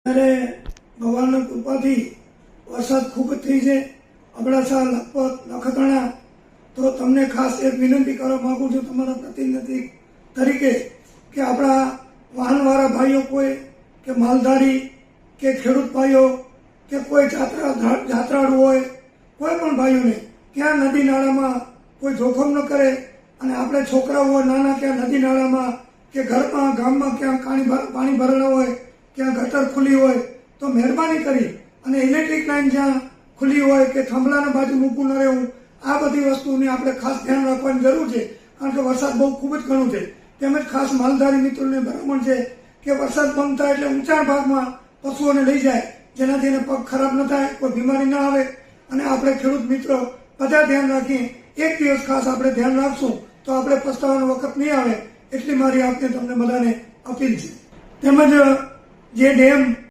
ત્યારે ભગવાનની કૃપાથી વરસાદ ખૂબ જ થઈ છે. અબડાસા, લખપત, નખત્રાણા. તો તમને ખાસ એક વિનંતી કરવા માંગુ છું તમારા પ્રતિનિધિ તરીકે કે આપણા વાહનવાળા ભાઈઓ કોઈ કે માલધારી કે ખેડૂત ભાઈઓ કે કોઈ જાત્રાળુ હોય, કોઈ પણ ભાઈઓને ક્યાં નદી નાળામાં કોઈ જોખમ ન કરે. અને આપણે છોકરાઓ હોય નાના ક્યાં નદી નાળામાં કે ઘરમાં ગામમાં ક્યાં પાણી ભરેલા હોય, ક્યાં ગટર ખુલ્લી હોય તો મહેરબાની કરી અને ઇલેક્ટ્રિક લાઈન જ્યાં ખુલ્લી હોય કે થાંભલાના બાજુ મૂકવું ન રહેવું. આ બધી વસ્તુની આપણે ખાસ ધ્યાન રાખવાની જરૂર છે, કારણ કે વરસાદ બહુ ખૂબ જ ઘણું છે. તેમજ ખાસ માલધારી મિત્રોને ભલામણ છે કે વરસાદ બંધ થાય એટલે ઊંચા ભાગમાં પશુઓને લઈ જાય, જેનાથી એને પગ ખરાબ ન થાય, કોઈ બીમારી ના આવે. અને આપણે ખેડૂત મિત્રો બધા ધ્યાન રાખીએ. એક દિવસ ખાસ આપણે ધ્યાન રાખશું તો આપણે પસ્તાવાનો વખત નહીં આવે, એટલી મારી આપને તમને બધાને અપીલ છે. તેમજ જે ડેમ